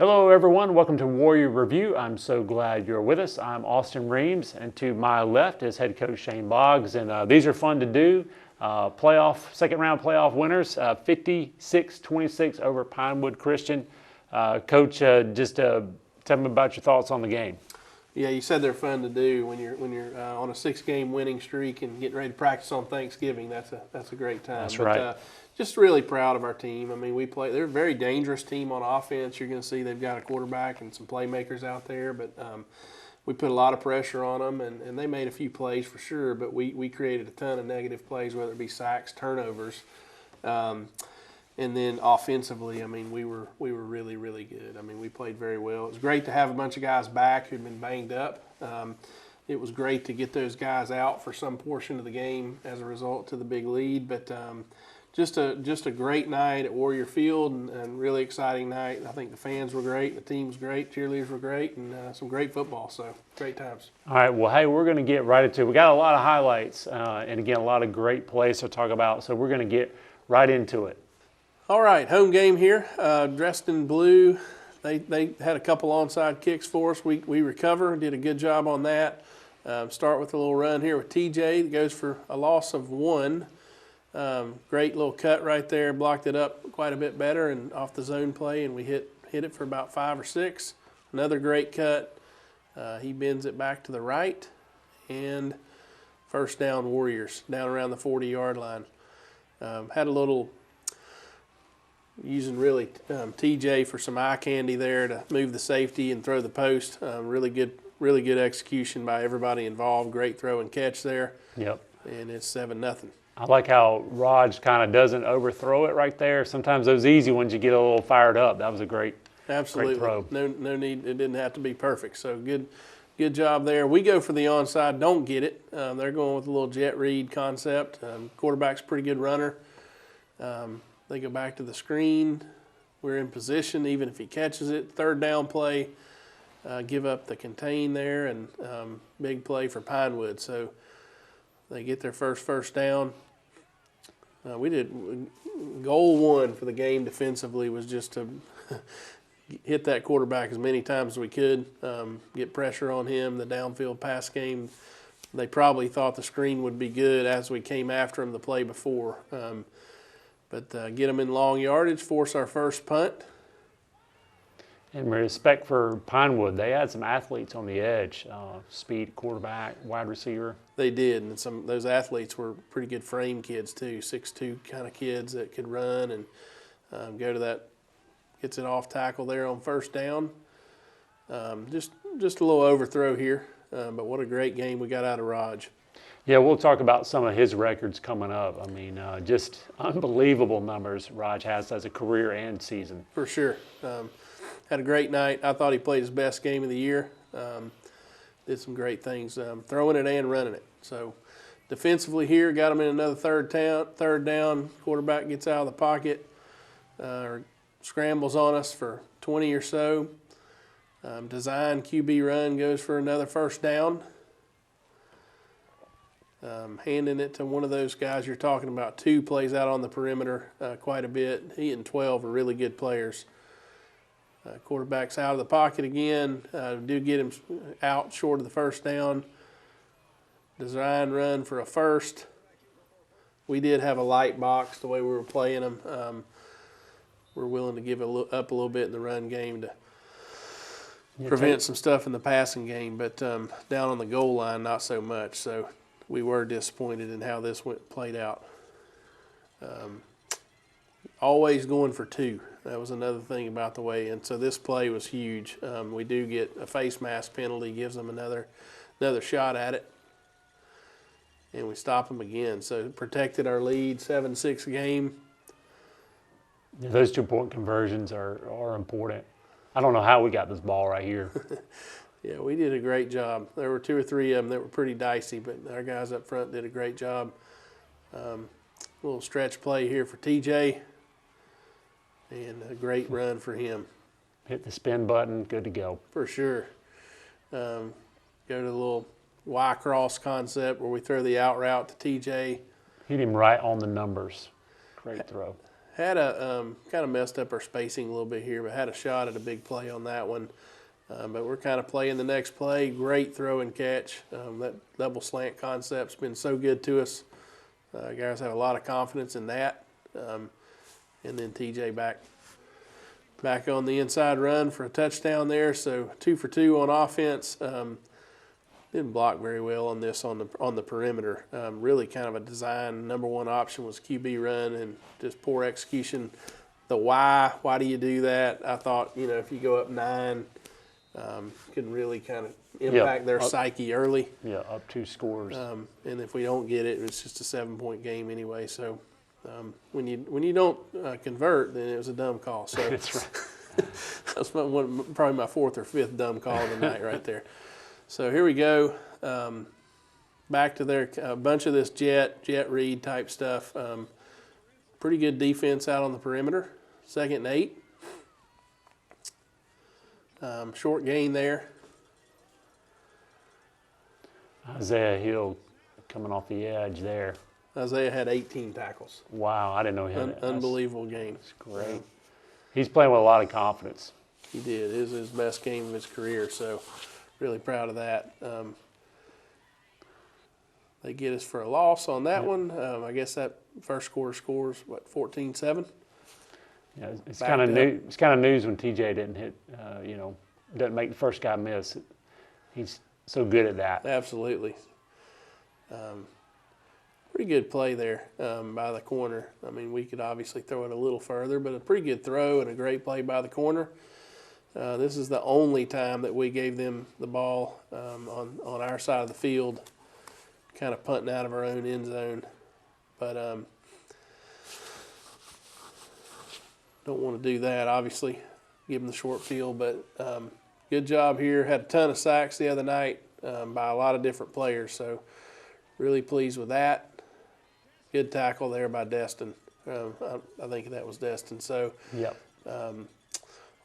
Hello everyone, welcome to Warrior Review. I'm so glad you're with us. I'm Austin Reams, and to my left is head coach Shane Boggs, and these are fun to do. Second round playoff winners, 56-26 over Pinewood Christian. Coach, tell me about your thoughts on the game. Yeah, you said they're fun to do when you're on a 6-game winning streak and getting ready to practice on Thanksgiving. That's a great time. That's right. Just really proud of our team. I mean, they're a very dangerous team on offense. You're going to see they've got a quarterback and some playmakers out there, but we put a lot of pressure on them, and they made a few plays for sure, but we created a ton of negative plays, whether it be sacks, turnovers. And then offensively, I mean, we were really, really good. I mean, we played very well. It was great to have a bunch of guys back who'd been banged up. It was great to get those guys out for some portion of the game as a result to the big lead. But just a great night at Warrior Field and really exciting night. I think the fans were great, the team was great, cheerleaders were great, and some great football. So great times. All right, well, hey, we're going to get right into it. We got a lot of highlights and, again, a lot of great plays to talk about. So we're going to get right into it. All right, home game here, dressed in blue. They had a couple onside kicks for us. We recovered, did a good job on that. Start with a little run here with TJ that goes for a loss of 1. Great little cut right there, blocked it up quite a bit better and off the zone play, and we hit it for about 5 or 6. Another great cut. He bends it back to the right, and first down Warriors, down around the 40-yard line. Had a little using really TJ for some eye candy there to move the safety and throw the post. Really good execution by everybody involved. Great throw and catch there. Yep. And it's 7-0. I like how Raj kind of doesn't overthrow it right there. Sometimes those easy ones you get a little fired up. That was a great throw. No need. It didn't have to be perfect. So good job there. We go for the onside, don't get it. They're going with a little jet read concept. Quarterback's a pretty good runner. They go back to the screen. We're in position, even if he catches it. Third down play, give up the contain there, and big play for Pinewood. So they get their first down. We did goal 1 for the game defensively was just to hit that quarterback as many times as we could, get pressure on him. The downfield pass game, they probably thought the screen would be good as we came after him the play before. But get them in long yardage, force our first punt. In respect for Pinewood, they had some athletes on the edge, speed quarterback, wide receiver. They did, and those athletes were pretty good frame kids too, 6'2" kind of kids that could run and go to that, gets it off tackle there on first down. Just a little overthrow here, but what a great game we got out of Raj. Yeah, we'll talk about some of his records coming up. I mean, just unbelievable numbers Raj has as a career and season. For sure. Had a great night. I thought he played his best game of the year. Did some great things, throwing it and running it. So defensively here, got him in another third down. Quarterback gets out of the pocket, or scrambles on us for 20 or so. Design QB run goes for another first down. Handing it to one of those guys you're talking about. 2 plays out on the perimeter quite a bit. He and 12 are really good players. Quarterback's out of the pocket again. Do get him out short of the first down. Design run for a first. We did have a light box the way we were playing them. We're willing to give up a little bit in the run game to prevent some stuff in the passing game, but down on the goal line, not so much. So we were disappointed in how this played out. Always going for 2. That was another thing about the way. And so this play was huge. We do get a face mask penalty, gives them another shot at it. And we stop them again. So it protected our lead, 7-6 game. Yeah, those 2-point conversions are important. I don't know how we got this ball right here. Yeah, we did a great job. There were 2 or 3 of them that were pretty dicey, but our guys up front did a great job. Little stretch play here for TJ, and a great run for him. Hit the spin button, good to go. For sure. Go to the little Y-cross concept where we throw the out route to TJ. Hit him right on the numbers. Great throw. Had a kind of messed up our spacing a little bit here, but had a shot at a big play on that one. But we're kind of playing the next play. Great throw and catch. That double slant concept's been so good to us. Guys have a lot of confidence in that. And then TJ back on the inside run for a touchdown there. So 2 for 2 on offense. Didn't block very well on this on the perimeter. Really kind of a design. Number one option was QB run and just poor execution. The why do you do that? I thought, if you go up 9, can really kind of impact their psyche early. Yeah, up 2 scores. And if we don't get it, it's just a 7-point game anyway. So when you don't convert, then it was a dumb call. So That's right. that's probably my 4th or 5th dumb call of the night right there. So here we go. Back to their bunch of this jet read type stuff. Pretty good defense out on the perimeter. 2nd and 8. Short gain there. Isaiah Hill coming off the edge there. Isaiah had 18 tackles. Wow, I didn't know he had that. Unbelievable gain. That's great. He's playing with a lot of confidence. He did. It was his best game of his career, so really proud of that. They get us for a loss on that one. I guess that first quarter scores, 14-7? Yeah, it's kind of new. It's kind of news when TJ didn't hit, doesn't make the first guy miss. He's so good at that. Absolutely. Pretty good play there by the corner. I mean, we could obviously throw it a little further, but a pretty good throw and a great play by the corner. This is the only time that we gave them the ball on our side of the field, kind of punting out of our own end zone. But don't want to do that, obviously, give them the short field. But good job here. Had a ton of sacks the other night by a lot of different players, so really pleased with that. Good tackle there by Destin. I think that was Destin. So, Yep.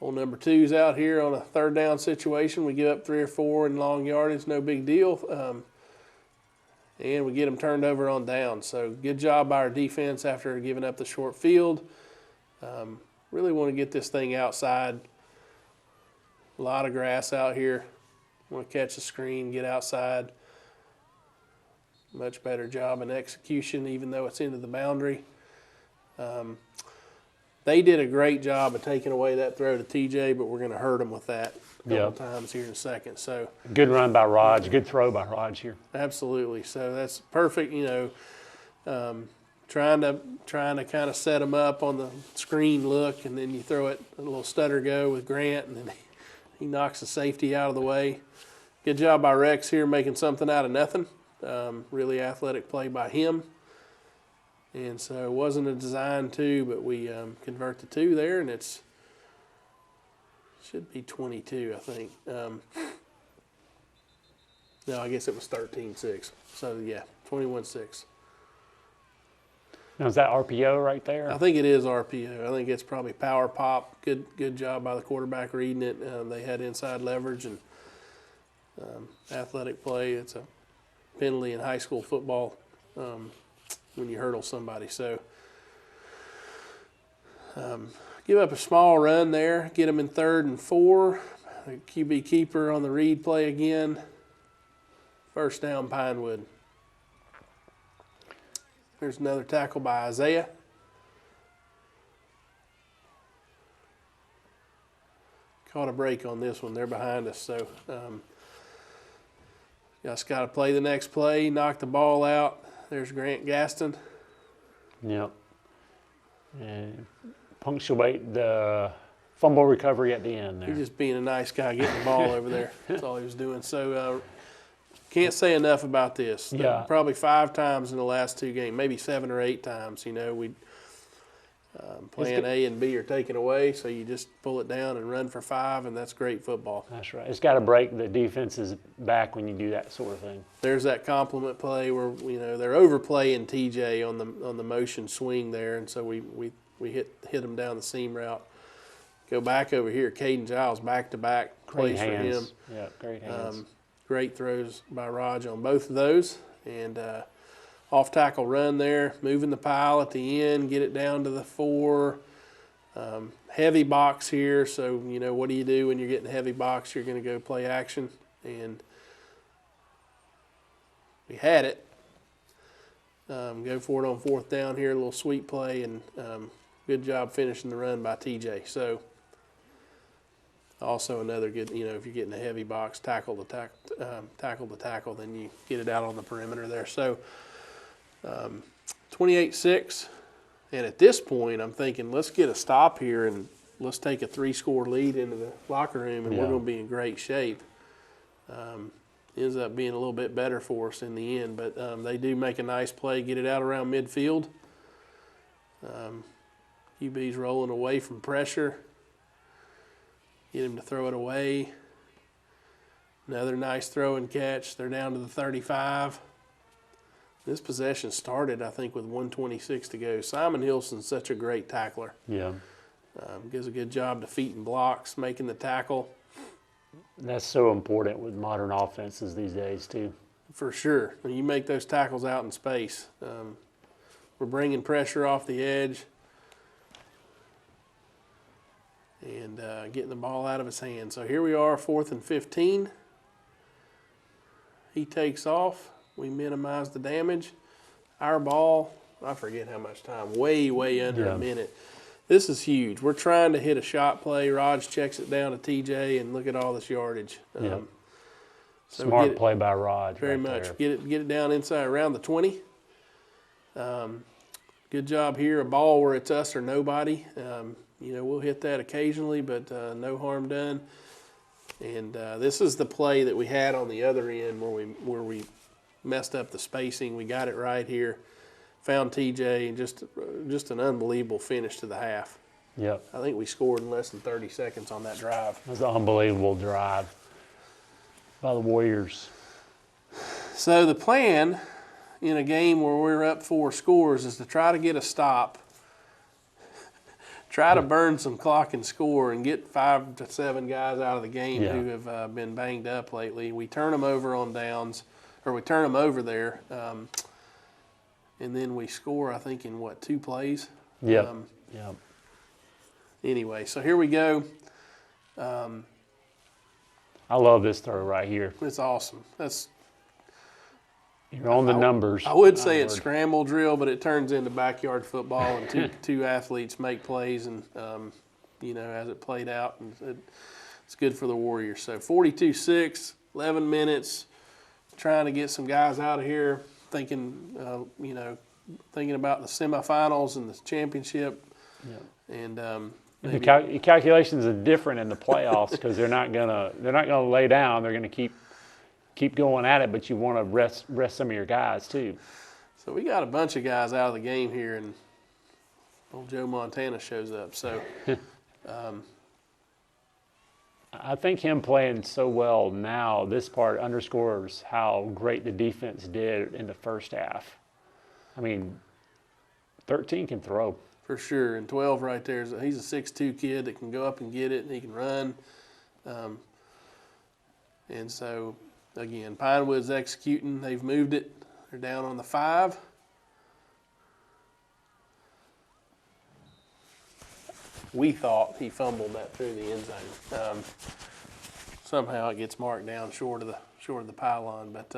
Old number 2's out here on a 3rd down situation. We give up 3 or 4 in long yardage, no big deal. And we get them turned over on down. So good job by our defense after giving up the short field. Really want to get this thing outside. A lot of grass out here. Want to catch a screen, get outside. Much better job in execution, even though it's into the boundary. They did a great job of taking away that throw to TJ, but we're going to hurt them with that a couple times here in a second. So Good run by Raj. Good throw by Raj here. absolutely. So that's perfect. Trying to kind of set them up on the screen look, and then you throw it a little stutter go with Grant, and then he knocks the safety out of the way. Good job by Rex here making something out of nothing. Really athletic play by him. And so it wasn't a design 2, but we convert the 2 there, and it's should be 22, I think. No, I guess it was 13-6. So, yeah, 21-6. Now, is that RPO right there? I think it is RPO. I think it's probably power pop. Good job by the quarterback reading it. They had inside leverage and athletic play. It's a penalty in high school football when you hurdle somebody. So give up a small run there. Get them in 3rd and 4. The QB keeper on the read play again. 1st down, Pinewood. There's another tackle by Isaiah. Caught a break on this one. They're behind us, so just got to play the next play, knock the ball out. There's Grant Gaston. Yep. And punctuate the fumble recovery at the end there. He's just being a nice guy getting the ball over there. That's all he was doing. So can't say enough about this. Yeah. Probably 5 times in the last 2 games, maybe 7 or 8 times. We plan A and B are taken away, so you just pull it down and run for 5, and that's great football. That's right. It's got to break the defense's back when you do that sort of thing. There's that compliment play where they're overplaying TJ on the motion swing there, and so we hit him down the seam route. Go back over here, Caden Giles back-to-back plays for him. Yeah, great hands. Great throws by Raj on both of those, and off-tackle run there, moving the pile at the end, get it down to the 4. Heavy box here, so, you know, what do you do when you're getting heavy box? You're going to go play action, and we had it. Go for it on 4th down here, a little sweep play, and good job finishing the run by TJ. So also another good, you know, if you're getting a heavy box, tackle to tackle, then you get it out on the perimeter there. So 28-6, and at this point I'm thinking let's get a stop here and let's take a 3-score lead into the locker room, and we're going to be in great shape. Ends up being a little bit better for us in the end, but they do make a nice play, get it out around midfield. QB's rolling away from pressure. Get him to throw it away. Another nice throw and catch. They're down to the 35. This possession started, I think, with 1:26 to go. Simon Hilson's such a great tackler. Yeah. Does a good job defeating blocks, making the tackle. That's so important with modern offenses these days, too. For sure. When you make those tackles out in space. We're bringing pressure off the edge and getting the ball out of his hand. So here we are, 4th and 15. He takes off. We minimize the damage. Our ball, I forget how much time, way under a minute. This is huge. We're trying to hit a shot play. Raj checks it down to TJ, and look at all this yardage. So Smart play by Raj. Very much. Get it down inside around the 20. Good job here. A ball where it's us or nobody. You know, we'll hit that occasionally, but no harm done. And this is the play that we had on the other end where we messed up the spacing. We got it right here. Found TJ, and just an unbelievable finish to the half. Yep. I think we scored in less than 30 seconds on that drive. It was an unbelievable drive by the Warriors. So the plan in a game where we're up 4 scores is to try to get a stop, try to burn some clock and score, and get 5 to 7 guys out of the game who have been banged up lately. We turn them over on downs, or we turn them over there. And then we score, I think, in 2 plays? Yep. Anyway, so here we go. I love this throw right here. It's awesome. You're on the numbers. I would say it's scramble drill, but it turns into backyard football, and two athletes make plays, and you know, as it played out, and it's good for the Warriors. So 42-6, 11 minutes, trying to get some guys out of here. Thinking about the semifinals and the championship, and the calculations are different in the playoffs because they're not gonna lay down. They're gonna keep going at it, but you want to rest some of your guys too. So we got a bunch of guys out of the game here, and old Joe Montana shows up. So I think him playing so well now, this part underscores how great the defense did in the first half. I mean, 13 can throw. For sure, and 12 right there. He's a 6'2" kid that can go up and get it, and he can run. And so, again, Pinewood's executing. They've moved it. They're down on the 5. We thought he fumbled that through the end zone. Somehow it gets marked down short of the pylon, but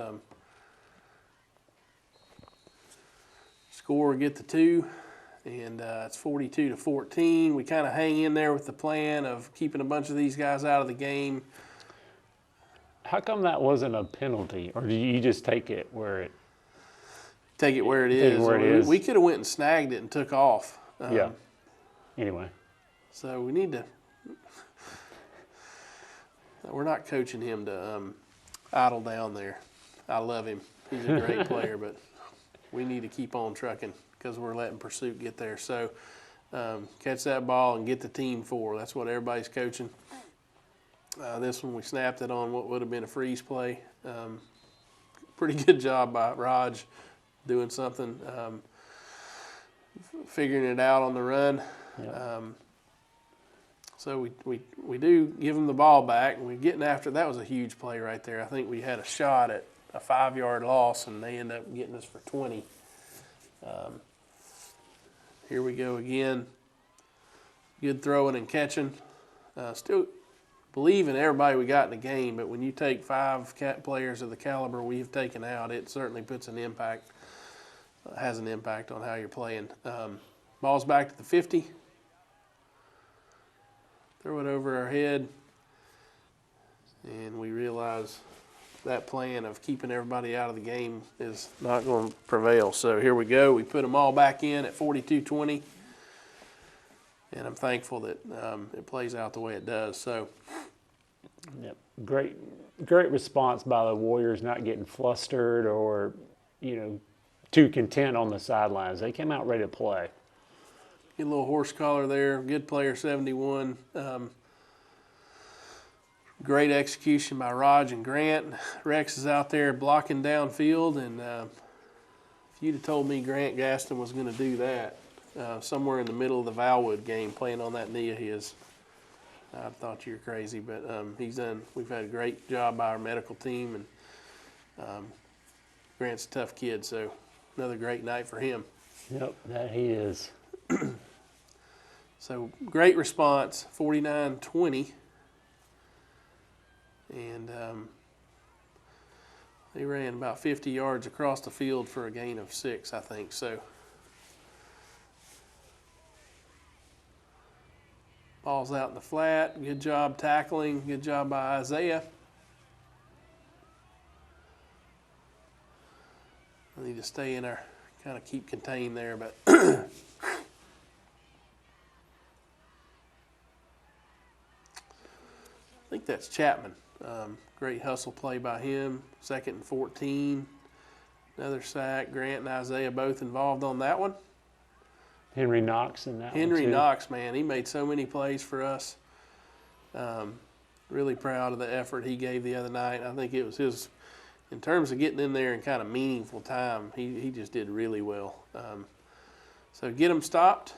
score, get the 2, and it's 42-14. We kind of hang in there with the plan of keeping a bunch of these guys out of the game. How come that wasn't a penalty, or do you just take it where it? Take it where it is. We could have went and snagged it and took off. Yeah. Anyway. So we need to. We're not coaching him to idle down there. I love him. He's a great player, but we need to keep on trucking because we're letting pursuit get there. So catch that ball and get the team 4. That's what everybody's coaching. This one we snapped it on what would have been a freeze play. Pretty good job by Raj doing something, figuring it out on the run. Yep. So we do give them the ball back, and we're getting after. That was a huge play right there. I think we had a shot at a 5-yard loss, and they end up getting us for 20. Here we go again. Good throwing and catching. Still believe in everybody we got in the game, but when you take 5 players of the caliber we have taken out, it certainly puts an impact, has an impact on how you're playing. Ball's back to the 50. Throw it over our head, and we realize that plan of keeping everybody out of the game is not going to prevail. So here we go. We put them all back in at 42-20, and I'm thankful that it plays out the way it does. So, yep. Great response by the Warriors, not getting flustered or, too content on the sidelines. They came out ready to play. Get a little horse collar there. Good player, 71. Great execution by Raj and Grant. Rex is out there blocking downfield, and if you'd have told me Grant Gaston was going to do that somewhere in the middle of the Valwood game playing on that knee of his, I thought you were crazy. But he's done. We've had a great job by our medical team, and Grant's a tough kid, so another great night for him. Yep, that he is. So great response, 49-20. And they ran about 50 yards across the field for a gain of 6, I think. So ball's out in the flat. Good job tackling. Good job by Isaiah. I need to stay in there, kind of keep contained there, but I think that's Chapman. Great hustle play by him. 2nd and 14. Another sack. Grant and Isaiah both involved on that one. Henry Knox in that one, Henry too. Knox, man, he made so many plays for us. Really proud of the effort he gave the other night. I think it was his, in terms of getting in there in kind of meaningful time, he just did really well. So get him stopped.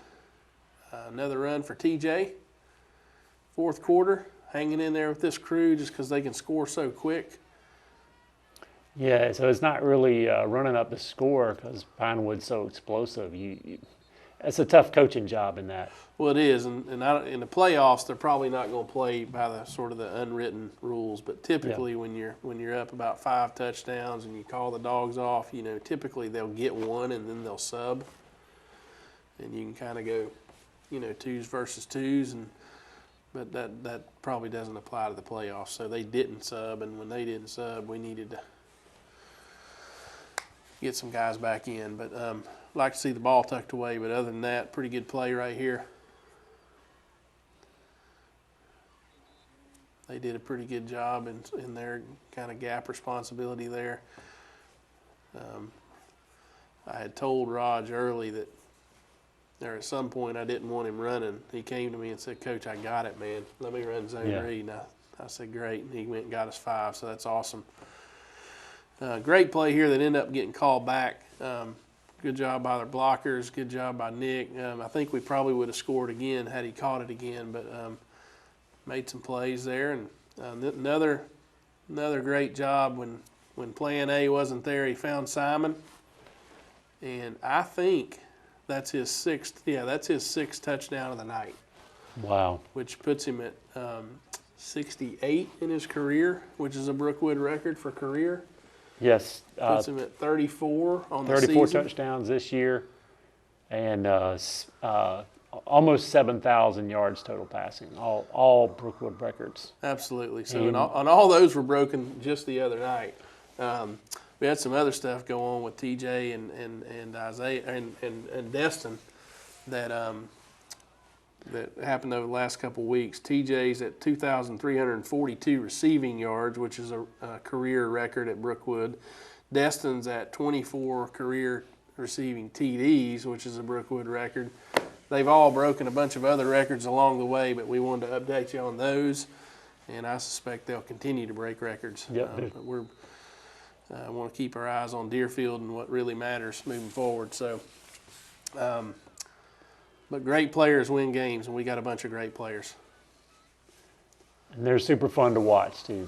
Another run for TJ. 4th quarter. Hanging in there with this crew just because they can score so quick. Yeah, so it's not really running up the score because Pinewood's so explosive. It's a tough coaching job in that. Well, it is, and in the playoffs, they're probably not going to play by the sort of the unwritten rules. But typically, when you're up about 5 touchdowns and you call the dogs off, typically they'll get one and then they'll sub, and you can kind of go, 2s versus 2s, but that probably doesn't apply to the playoffs. So they didn't sub, and when they didn't sub, we needed to get some guys back in. But like to see the ball tucked away, but other than that, pretty good play right here. They did a pretty good job in their kind of gap responsibility there. I had told Raj early that there at some point I didn't want him running. He came to me and said, "Coach, I got it, man. Let me run zone read." And I said, "Great." And he went and got us 5, so that's awesome. Great play here that ended up getting called back. Good job by their blockers. Good job by Nick. I think we probably would have scored again had he caught it again, but made some plays there. And another great job when Plan A wasn't there, he found Simon. And I think that's his 6th. Yeah, that's his 6th touchdown of the night. Wow. Which puts him at 68 in his career, which is a Brookwood record for career. Yes. Puts him at 34 on the 34 season. touchdowns this year, and almost 7,000 yards total passing. All Brookwood records. Absolutely. So and all those were broken just the other night. We had some other stuff go on with TJ and Isaiah and Destin that happened over the last couple of weeks. TJ's at 2,342 receiving yards, which is a career record at Brookwood. Destin's at 24 career receiving TDs, which is a Brookwood record. They've all broken a bunch of other records along the way, but we wanted to update you on those, and I suspect they'll continue to break records. Yep. But we're want to keep our eyes on Deerfield and what really matters moving forward. So, but great players win games, and we got a bunch of great players. And they're super fun to watch, too.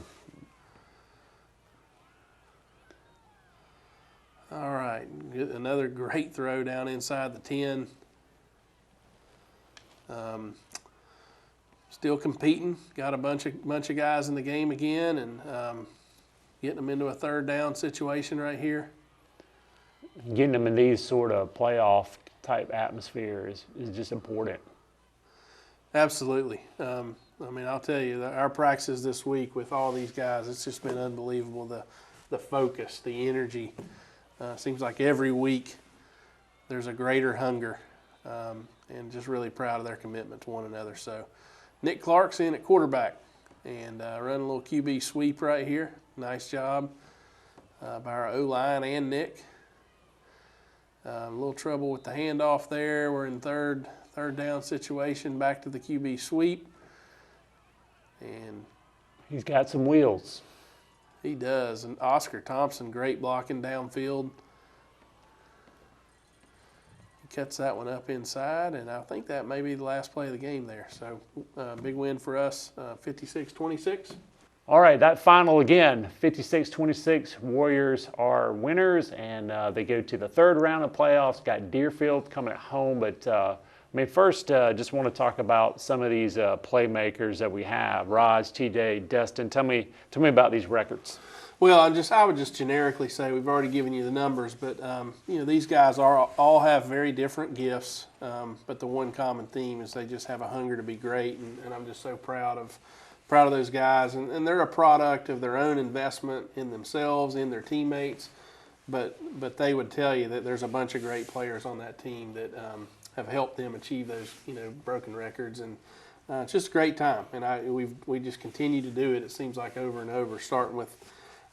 All right, another great throw down inside the 10. Still competing. Got a bunch of guys in the game again, and getting them into a third down situation right here. Getting them in these sort of playoff type atmosphere is just important. Absolutely. I mean, I'll tell you, our practices this week with all these guys, it's just been unbelievable. The focus, the energy. Seems like every week there's a greater hunger, and just really proud of their commitment to one another. So Nick Clark's in at quarterback and running a little QB sweep right here. Nice job by our O-line and Nick. A little trouble with the handoff there. We're in third down situation, back to the QB sweep. And he's got some wheels. He does. And Oscar Thompson, great blocking downfield. He cuts that one up inside, and I think that may be the last play of the game there. So big win for us, 56-26. All right, that final again, 56-26, Warriors are winners, and they go to the third round of playoffs. Got Deerfield coming at home, but first, just want to talk about some of these playmakers that we have. Raj, TJ, Destin, tell me about these records. Well, I would just generically say we've already given you the numbers, but these guys all have very different gifts, but the one common theme is they just have a hunger to be great, and I'm just so proud of those guys, and they're a product of their own investment in themselves, in their teammates, but they would tell you that there's a bunch of great players on that team that have helped them achieve those broken records, and it's just a great time, and we just continue to do it. It seems like over and over, starting with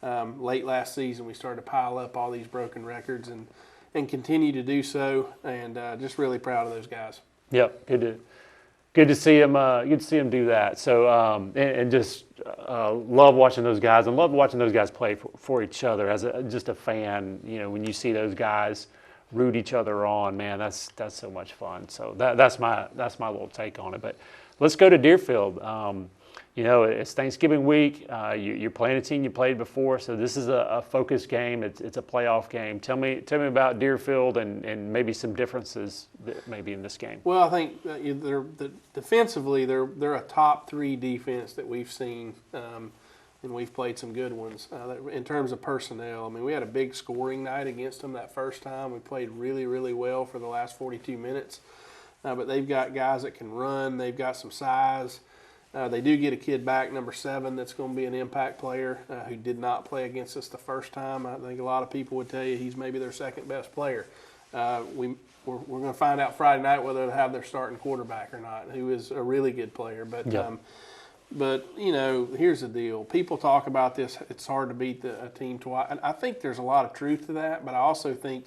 late last season, we started to pile up all these broken records and continue to do so, and just really proud of those guys. Yep, good to see him. Good to see him do that. So and just love watching those guys, and love watching those guys play for each other. As just a fan, when you see those guys root each other on, man, that's so much fun. So that's my little take on it. But let's go to Deerfield. It's Thanksgiving week. You're playing a team you played before, so this is a focus game. It's a playoff game. Tell me about Deerfield and maybe some differences that maybe in this game. Well, I think defensively they're a top 3 defense that we've seen, and we've played some good ones in terms of personnel. I mean, we had a big scoring night against them that first time. We played really, really well for the last 42 minutes, but they've got guys that can run. They've got some size. They do get a kid back, number 7, that's going to be an impact player who did not play against us the first time. I think a lot of people would tell you he's maybe their second best player. We're going to find out Friday night whether they have their starting quarterback or not, who is a really good player. But yep. But here's the deal. People talk about this. It's hard to beat a team twice. And I think there's a lot of truth to that. But I also think,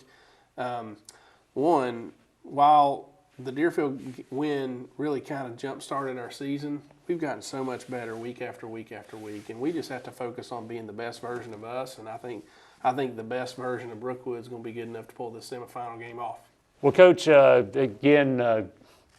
while the Deerfield win really kind of jump-started our season, we've gotten so much better week after week after week, and we just have to focus on being the best version of us. And I think the best version of Brookwood is going to be good enough to pull this semifinal game off. Well, Coach, again,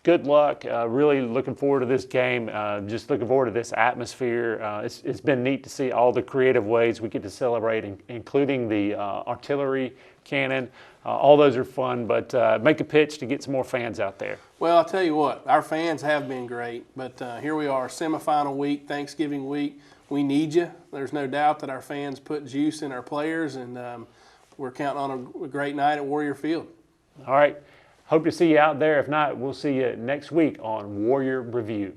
good luck. Really looking forward to this game. Just looking forward to this atmosphere. It's been neat to see all the creative ways we get to celebrate, including the artillery cannon. All those are fun, but make a pitch to get some more fans out there. Well, I'll tell you what, our fans have been great, but here we are, semifinal week, Thanksgiving week. We need you. There's no doubt that our fans put juice in our players, and we're counting on a great night at Warrior Field. All right. Hope to see you out there. If not, we'll see you next week on Warrior Review.